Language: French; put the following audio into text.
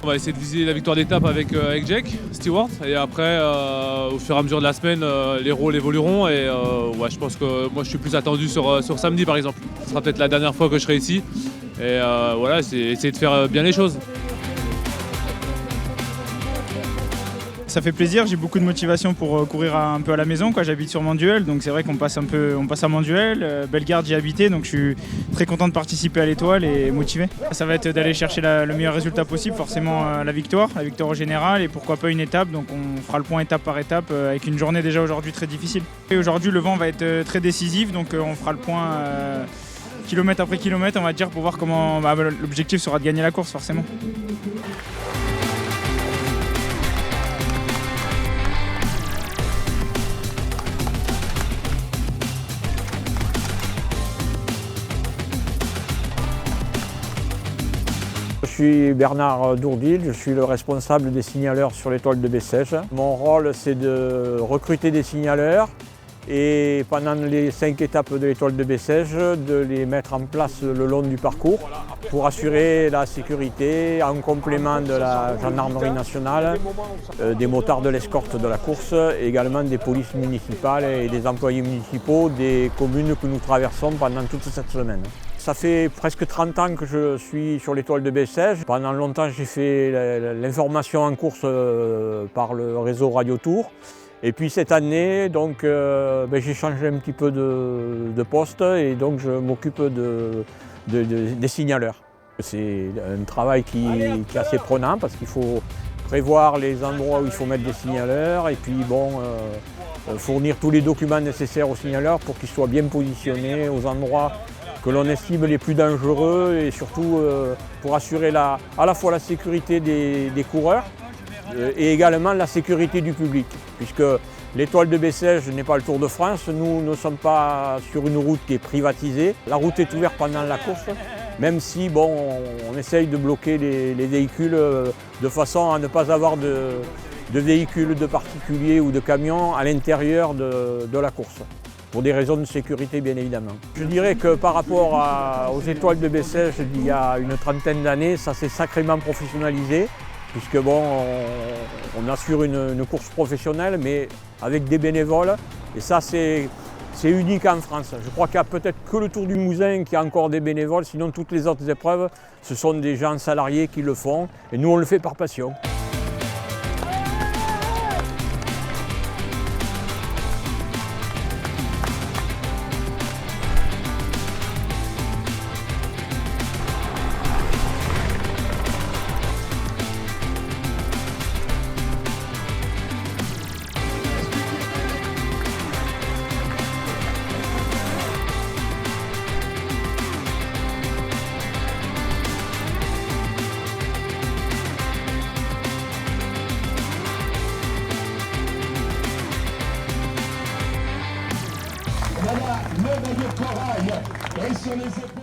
On va essayer de viser la victoire d'étape avec Jake Stewart et après au fur et à mesure de la semaine les rôles évolueront et ouais, je pense que moi je suis plus attendu sur samedi par exemple. Ce sera peut-être la dernière fois que je serai ici et voilà, c'est essayer de faire bien les choses. Ça fait plaisir, j'ai beaucoup de motivation pour courir un peu à la maison. J'habite sur Manduel, donc c'est vrai qu'on passe à Manduel. Bellegarde, j'y habité, donc je suis très content de participer à l'Étoile et motivé. Ça va être d'aller chercher le meilleur résultat possible, forcément la victoire au général et pourquoi pas une étape. Donc on fera le point étape par étape avec une journée déjà aujourd'hui très difficile. Et aujourd'hui le vent va être très décisif, donc on fera le point kilomètre après kilomètre, on va dire, pour voir comment l'objectif sera de gagner la course forcément. Je suis Bernard Dourdil, je suis le responsable des signaleurs sur l'étoile de Bessèges. Mon rôle, c'est de recruter des signaleurs et pendant les 5 étapes de l'étoile de Bessèges, de les mettre en place le long du parcours pour assurer la sécurité en complément de la gendarmerie nationale, des motards de l'escorte de la course, également des polices municipales et des employés municipaux des communes que nous traversons pendant toute cette semaine. Ça fait presque 30 ans que je suis sur l'étoile de Bessèges. Pendant longtemps, j'ai fait l'information en course par le réseau Radio Tour. Et puis cette année, donc, j'ai changé un petit peu de poste et donc je m'occupe des signaleurs. C'est un travail qui est assez prenant parce qu'il faut prévoir les endroits où il faut mettre des signaleurs et puis fournir tous les documents nécessaires aux signaleurs pour qu'ils soient bien positionnés aux endroits que l'on estime les plus dangereux et surtout pour assurer à la fois la sécurité des coureurs et également la sécurité du public. Puisque l'étoile de Bessèges n'est pas le Tour de France, nous ne sommes pas sur une route qui est privatisée. La route est ouverte pendant la course, même si on essaye de bloquer les véhicules de façon à ne pas avoir de véhicules de particuliers ou de camions à l'intérieur de la course, pour des raisons de sécurité bien évidemment. Je dirais que par rapport aux étoiles de Bessèges d'il y a une trentaine d'années, ça s'est sacrément professionnalisé, puisque on assure une course professionnelle mais avec des bénévoles et ça c'est unique en France. Je crois qu'il n'y a peut-être que le Tour du Moussin qui a encore des bénévoles, sinon toutes les autres épreuves, ce sont des gens salariés qui le font et nous on le fait par passion. Voilà le maillot corail et sur les épaules.